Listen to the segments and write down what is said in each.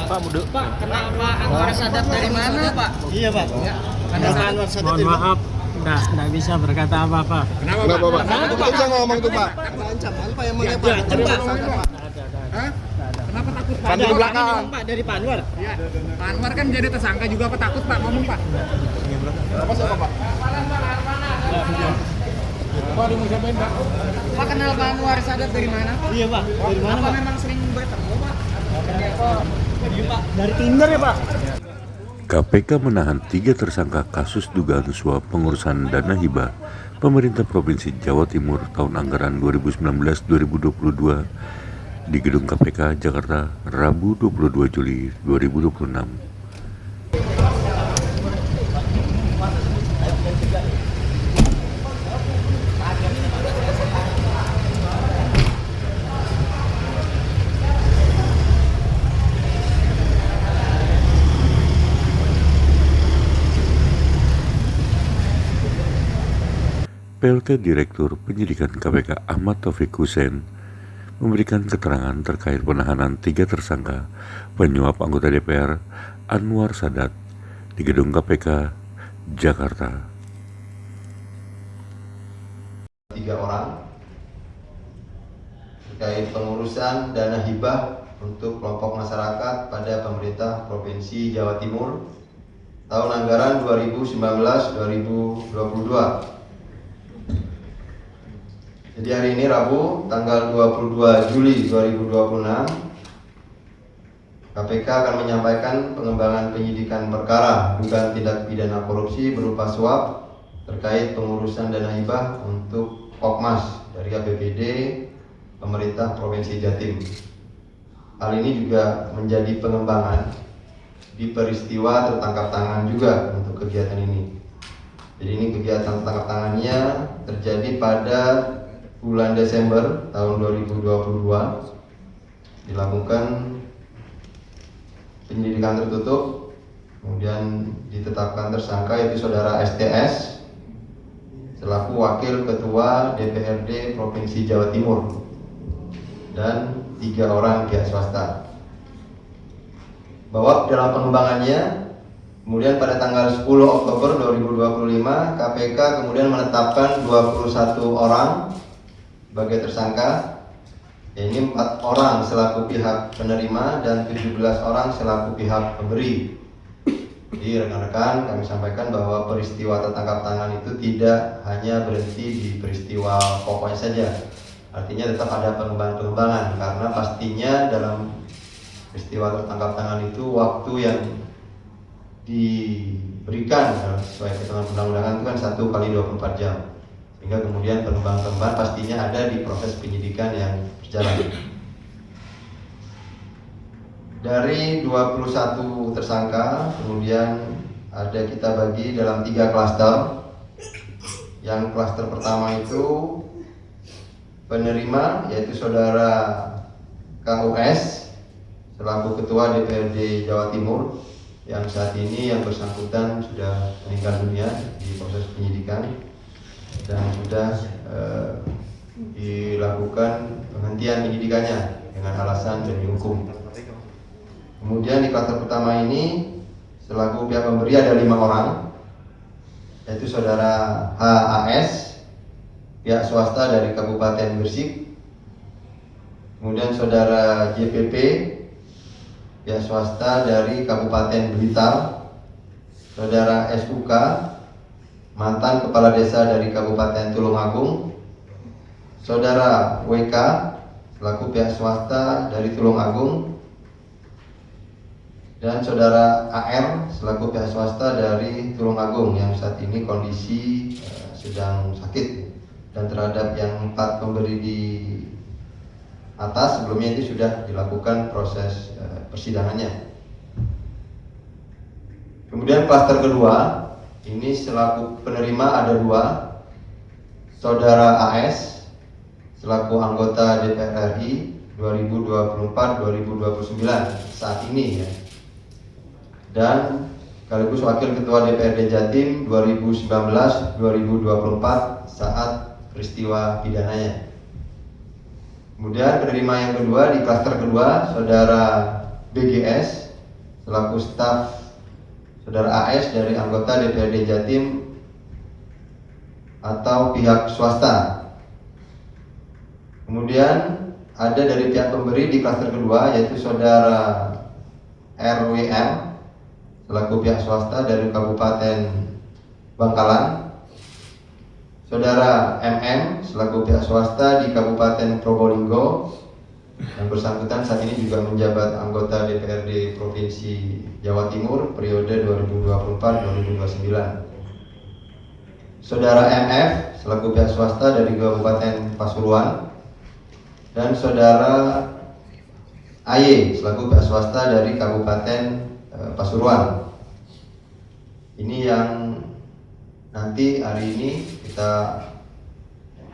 Pak, Mudu. Pak, kenapa Anwar Sadat dari mana, Pak? Iya, Pak. Kenapa Anwar Sadat? Mohon maaf, nggak bisa berkata apa-apa. Kenapa Pak? Kita bisa ngomong tuh Pak. Ancam, apa yang mau Pak? Kenapa takut, Pak? Kan di belakang. Pak, dari Pak Anwar. Iya. Pak Anwar kan jadi tersangka juga, Pak. Takut, Pak. Ngomong, Pak. Apa siapa Pak? Pak, kenal Pak Anwar Sadat dari mana, Pak? Iya, Pak. Dari mana, Apa Pak? memang sering bertemu, Pak? Dari Tinder ya, Pak? KPK menahan 3 tersangka kasus dugaan suap pengurusan dana hibah pemerintah Provinsi Jawa Timur tahun anggaran 2019-2022 di Gedung KPK Jakarta Rabu 22 Juli 2026. PLT Direktur Penyidikan KPK Ahmad Taufik Hussein memberikan keterangan terkait penahanan 3 tersangka penyuap anggota DPR Anwar Sadat di Gedung KPK Jakarta. 3 orang terkait pengurusan dana hibah untuk kelompok masyarakat pada pemerintah Provinsi Jawa Timur tahun anggaran 2019-2022. Jadi hari ini Rabu tanggal 22 Juli 2026 KPK akan menyampaikan pengembangan penyidikan perkara dugaan tindak pidana korupsi berupa suap terkait pengurusan dana hibah untuk Pokmas dari APBD pemerintah Provinsi Jatim. Hal ini juga menjadi pengembangan di peristiwa tertangkap tangan juga untuk kegiatan ini. Jadi ini kegiatan tangkap tangannya terjadi pada bulan Desember tahun 2022, dilakukan penyelidikan tertutup, kemudian ditetapkan tersangka yaitu saudara STS selaku Wakil Ketua DPRD Provinsi Jawa Timur dan 3 orang pihak swasta. Bahwa dalam pengembangannya, kemudian pada tanggal 10 Oktober 2025 KPK kemudian menetapkan 21 orang sebagai tersangka, ini 4 orang selaku pihak penerima dan 17 orang selaku pihak pemberi. Jadi rekan-rekan, kami sampaikan bahwa peristiwa tertangkap tangan itu tidak hanya berhenti di peristiwa pokoknya saja, artinya tetap ada pengembangan-pengembangan, karena pastinya dalam peristiwa tertangkap tangan itu waktu yang diberikan sesuai ketentuan undang-undangan itu kan 1 kali 24 jam. Sehingga kemudian pengembangan-pengembangan pastinya ada di proses penyidikan yang berjalan. Dari 21 tersangka, kemudian ada kita bagi dalam 3 klaster. Yang klaster pertama itu penerima, yaitu saudara KUS selaku Ketua DPRD Jawa Timur, yang saat ini yang bersangkutan sudah meninggal dunia di proses penyidikan dan sudah dilakukan penghentian penyidikannya dengan alasan demi hukum. Kemudian di klaster pertama ini selaku pihak pemberi ada 5 orang, yaitu saudara HAS pihak swasta dari Kabupaten Gresik, kemudian saudara JPP pihak swasta dari Kabupaten Blitar, saudara SUK mantan kepala desa dari Kabupaten Tulungagung, saudara WK selaku pihak swasta dari Tulungagung, dan saudara AR selaku pihak swasta dari Tulungagung yang saat ini kondisi sedang sakit. Dan terhadap yang 4 pemberi di atas sebelumnya itu sudah dilakukan proses persidangannya. Kemudian klaster kedua, ini selaku penerima ada 2, saudara AS selaku anggota DPR RI 2024-2029 saat ini ya, dan sekaligus wakil ketua DPRD Jatim 2019-2024 saat peristiwa pidananya. Kemudian penerima yang kedua di klaster kedua, saudara BGS selaku staf saudara AS dari anggota DPRD Jatim atau pihak swasta. Kemudian ada dari pihak pemberi di klaster kedua yaitu saudara RWM selaku pihak swasta dari Kabupaten Bangkalan, saudara MM selaku pihak swasta di Kabupaten Probolinggo, yang bersangkutan saat ini juga menjabat anggota DPRD Provinsi Jawa Timur periode 2024-2029. Saudara MF selaku pihak swasta dari Kabupaten Pasuruan, dan saudara AY selaku pihak swasta dari Kabupaten Pasuruan. Ini yang nanti hari ini kita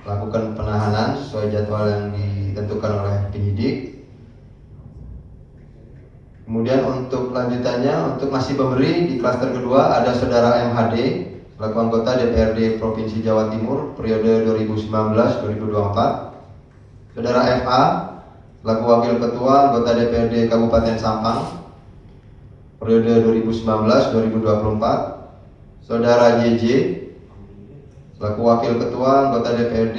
lakukan penahanan sesuai jadwal yang ditentukan oleh penyidik. Kemudian untuk lanjutannya, untuk masih pemberi di klaster kedua ada saudara MHD selaku anggota DPRD Provinsi Jawa Timur periode 2019-2024, saudara FA selaku wakil ketua anggota DPRD Kabupaten Sampang periode 2019-2024, saudara JJ selaku wakil ketua anggota DPRD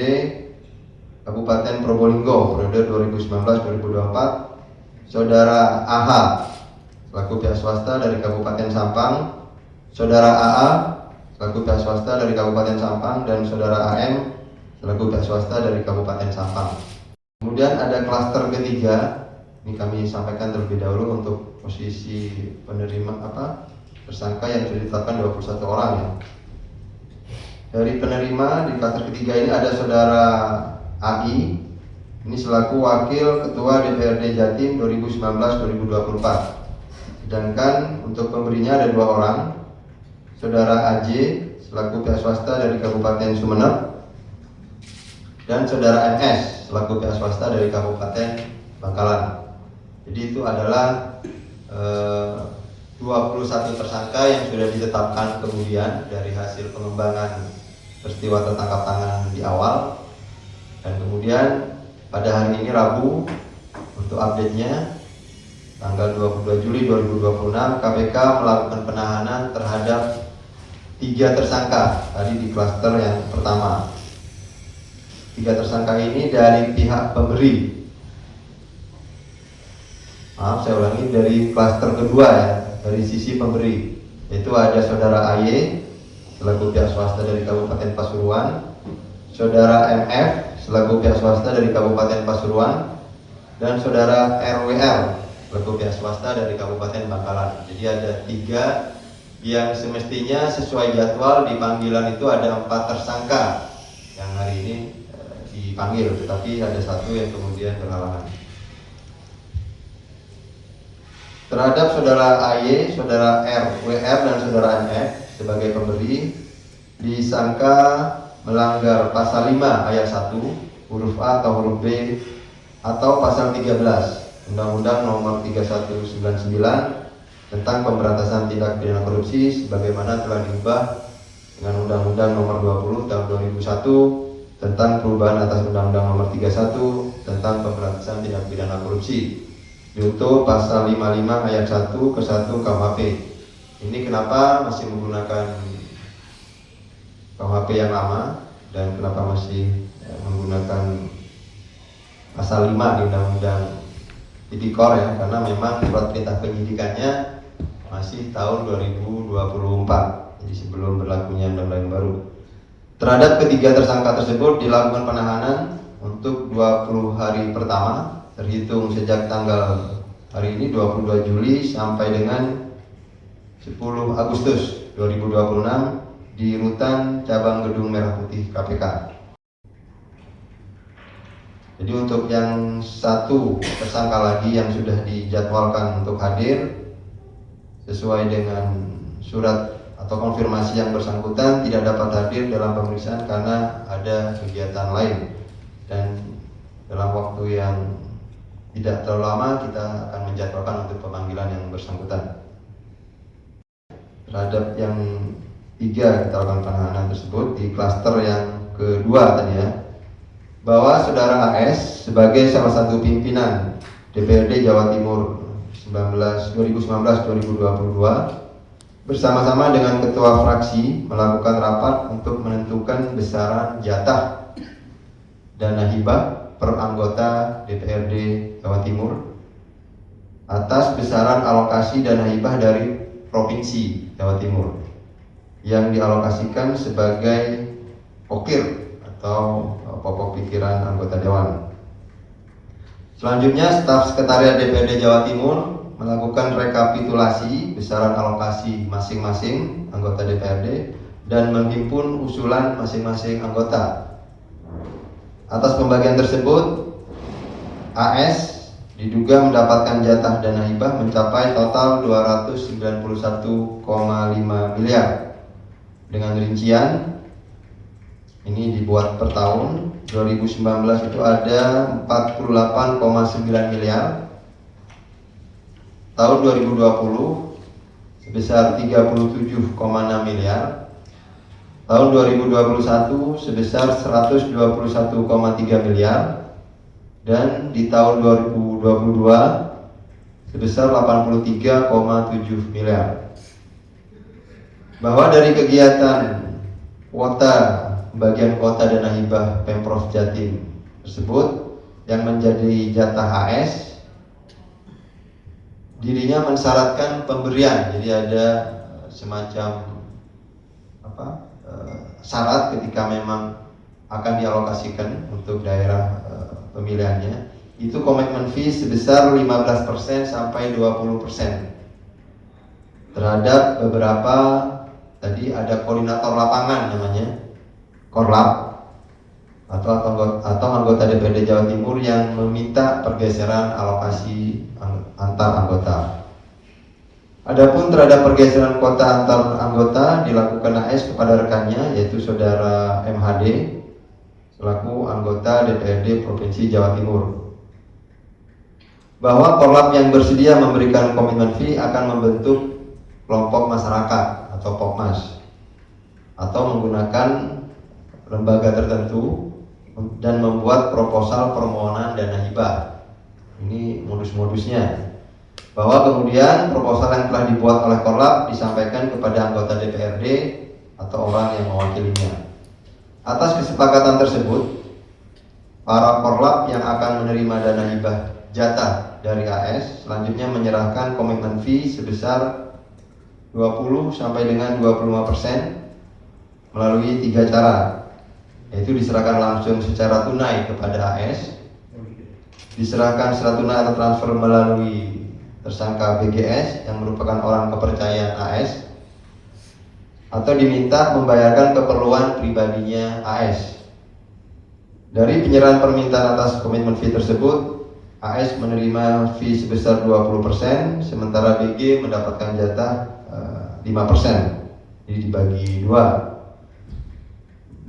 Kabupaten Probolinggo periode 2019-2024, saudara AH selaku pihak swasta dari Kabupaten Sampang, saudara AA selaku pihak swasta dari Kabupaten Sampang, dan saudara AM selaku pihak swasta dari Kabupaten Sampang. Kemudian ada klaster ketiga, ini kami sampaikan terlebih dahulu untuk posisi penerima tersangka yang sudah ditetapkan 21 orang ya. Dari penerima di klaster ketiga ini ada saudara AI, ini selaku wakil ketua DPRD Jatim 2019-2024. Sedangkan untuk pemberinya ada 2 orang, saudara AJ selaku pihak swasta dari Kabupaten Sumeneb, dan saudara MS selaku pihak swasta dari Kabupaten Bangkalan. Jadi itu adalah 21 tersangka yang sudah ditetapkan kemudian dari hasil pengembangan peristiwa tertangkap tangan di awal. Dan kemudian pada hari ini Rabu, untuk update-nya tanggal 22 Juli 2026 KPK melakukan penahanan terhadap 3 tersangka tadi di klaster yang pertama. 3 tersangka ini dari pihak pemberi. Maaf, saya ulangi, dari klaster kedua ya, dari sisi pemberi. Yaitu ada saudara AY selaku pihak swasta dari Kabupaten Pasuruan, saudara MF selaku pihak swasta dari Kabupaten Pasuruan, dan saudara RWL selaku pihak swasta dari Kabupaten Bangkalan. Jadi ada 3 yang semestinya sesuai jadwal di panggilan itu ada 4 tersangka yang hari ini dipanggil, tetapi ada 1 yang kemudian berhalangan. Terhadap saudara AY, saudara RWR, dan saudara MF sebagai pemberi disangka melanggar pasal 5 ayat 1 huruf A atau huruf B atau pasal 13 Undang-Undang Nomor 3199 tentang pemberantasan tindak pidana korupsi sebagaimana telah diubah dengan Undang-Undang Nomor 20 tahun 2001 tentang perubahan atas Undang-Undang Nomor 31 tentang pemberantasan tindak pidana korupsi. Junto pasal 55 ayat 1 ke 1 KUHP. Ini kenapa masih menggunakan KUHP yang lama dan kenapa masih menggunakan pasal 5 di Undang-Undang Tipikor ya, karena memang surat perintah penyidikannya masih tahun 2024. Jadi sebelum berlakunya undang-undang baru. Terhadap ketiga tersangka tersebut dilakukan penahanan untuk 20 hari pertama terhitung sejak tanggal hari ini 22 Juli sampai dengan 10 Agustus 2026 di Rutan Cabang Gedung Merah Putih KPK. Jadi untuk yang 1 tersangka lagi yang sudah dijadwalkan untuk hadir sesuai dengan surat atau konfirmasi yang bersangkutan tidak dapat hadir dalam pemeriksaan karena ada kegiatan lain, dan dalam waktu yang tidak terlalu lama kita akan menjadwalkan untuk pemanggilan yang bersangkutan. Terhadap yang 3 kita lakukan penahanan tersebut di klaster yang kedua tadi ya. bahwa saudara AS sebagai salah satu pimpinan DPRD Jawa Timur 2019-2022 bersama-sama dengan ketua fraksi melakukan rapat untuk menentukan besaran jatah dana hibah per anggota DPRD Jawa Timur atas besaran alokasi dana hibah dari Provinsi Jawa Timur yang dialokasikan sebagai pokir atau pokok pikiran anggota dewan. Selanjutnya, staf sekretariat DPRD Jawa Timur melakukan rekapitulasi besaran alokasi masing-masing anggota DPRD dan menghimpun usulan masing-masing anggota. Atas pembagian tersebut, AS diduga mendapatkan jatah dana hibah mencapai total 291,5 miliar. Dengan rincian ini dibuat per tahun. 2019 itu ada 48,9 miliar. Tahun 2020 sebesar 37,6 miliar. Tahun 2021 sebesar 121,3 miliar. Dan di tahun 2022 sebesar 83,7 miliar. Bahwa dari kegiatan kuota bagian kuota dana hibah Pemprov Jatim tersebut yang menjadi jatah AS, dirinya mensyaratkan pemberian. Jadi ada semacam syarat ketika memang akan dialokasikan untuk daerah pemilihannya, itu komitmen fee sebesar 15% sampai 20% terhadap beberapa, tadi ada koordinator lapangan namanya Korlap atau anggota DPRD Jawa Timur yang meminta pergeseran alokasi antar anggota. Adapun terhadap pergeseran kuota antar anggota dilakukan AS kepada rekannya, yaitu saudara MHD selaku anggota DPRD Provinsi Jawa Timur. Bahwa Korlap yang bersedia memberikan komitmen fee akan membentuk kelompok masyarakat atau Pokmas atau menggunakan lembaga tertentu dan membuat proposal permohonan dana hibah. Ini modus-modusnya. Bahwa kemudian proposal yang telah dibuat oleh Korlap disampaikan kepada anggota DPRD atau orang yang mewakilinya. Atas kesepakatan tersebut, para Korlap yang akan menerima dana hibah jatah dari AS selanjutnya menyerahkan komitmen fee sebesar 20 sampai dengan 25% melalui 3 cara, yaitu diserahkan langsung secara tunai kepada AS, diserahkan secara tunai atau transfer melalui tersangka BGS yang merupakan orang kepercayaan AS, atau diminta membayarkan keperluan pribadinya AS. Dari penyerahan permintaan atas komitmen fee tersebut, AS menerima fee sebesar 20%, sementara BG mendapatkan jatah 5%, jadi dibagi 2.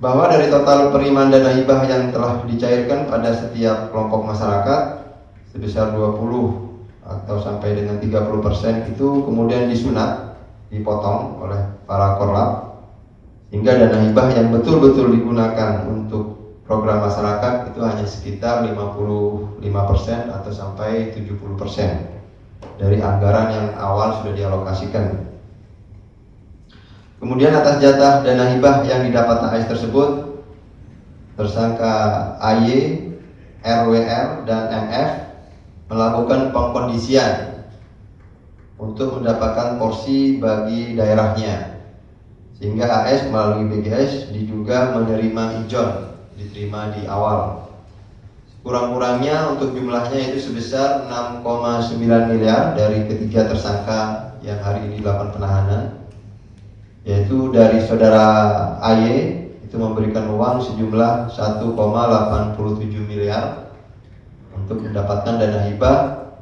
Bahwa dari total penerimaan dana hibah yang telah dicairkan pada setiap kelompok masyarakat sebesar 20 atau sampai dengan 30% itu kemudian disunat, dipotong oleh para Korlap, hingga dana hibah yang betul-betul digunakan untuk program masyarakat itu hanya sekitar 55% atau sampai 70% dari anggaran yang awal sudah dialokasikan. Kemudian atas jatah dana hibah yang didapat AS tersebut, tersangka AY, RWR, dan MF melakukan pengkondisian untuk mendapatkan porsi bagi daerahnya, sehingga AS melalui BGS diduga menerima ijon, diterima di awal. Kurang-kurangnya untuk jumlahnya itu sebesar 6,9 miliar dari ketiga tersangka yang hari ini dilakukan penahanan, yaitu dari saudara AY itu memberikan uang sejumlah 1,87 miliar untuk mendapatkan dana hibah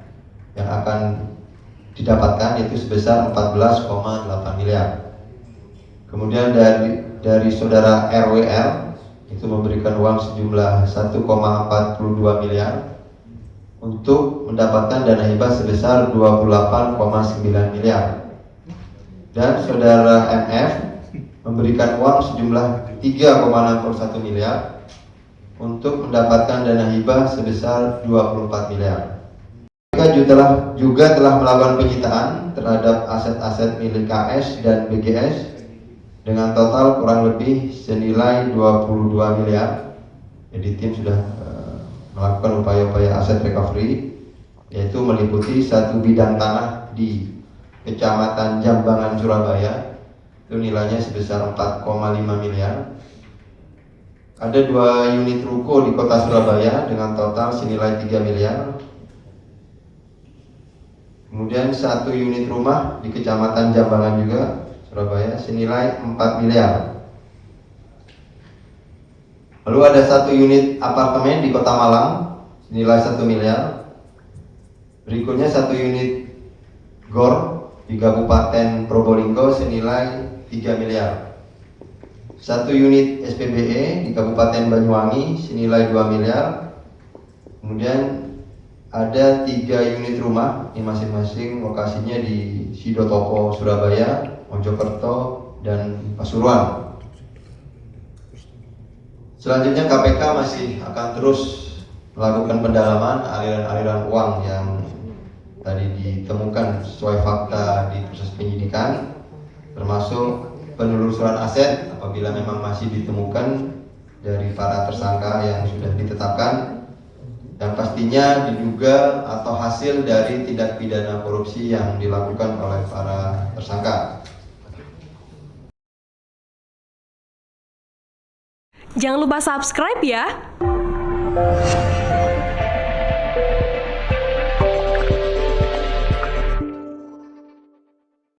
yang akan didapatkan itu sebesar 14,8 miliar. Kemudian dari saudara RWR itu memberikan uang sejumlah 1,42 miliar untuk mendapatkan dana hibah sebesar 28,9 miliar. Dan saudara MF memberikan uang sejumlah 3,61 miliar untuk mendapatkan dana hibah sebesar 24 miliar. KPK juga telah melakukan penyitaan terhadap aset-aset milik KS dan BGS dengan total kurang lebih senilai 22 miliar. Jadi tim sudah melakukan upaya-upaya aset recovery, yaitu meliputi satu bidang tanah di Kecamatan Jambangan, Surabaya, itu nilainya sebesar 4,5 miliar. Ada 2 unit ruko di kota Surabaya dengan total senilai 3 miliar. Kemudian 1 unit rumah di Kecamatan Jambangan juga, Surabaya, senilai 4 miliar. Lalu ada 1 unit apartemen di Kota Malang, senilai 1 miliar. Berikutnya 1 unit GOR di Kabupaten Probolinggo senilai 3 miliar. 1 unit SPBE di Kabupaten Banyuwangi senilai 2 miliar. Kemudian ada 3 unit rumah, ini masing-masing lokasinya di Sidotopo, Surabaya, Mojokerto, dan Pasuruan. Selanjutnya KPK masih akan terus melakukan pendalaman aliran-aliran uang yang tadi ditemukan sesuai fakta di proses penyidikan, termasuk penelusuran aset apabila memang masih ditemukan dari para tersangka yang sudah ditetapkan, dan pastinya diduga atau hasil dari tindak pidana korupsi yang dilakukan oleh para tersangka. Jangan lupa subscribe ya.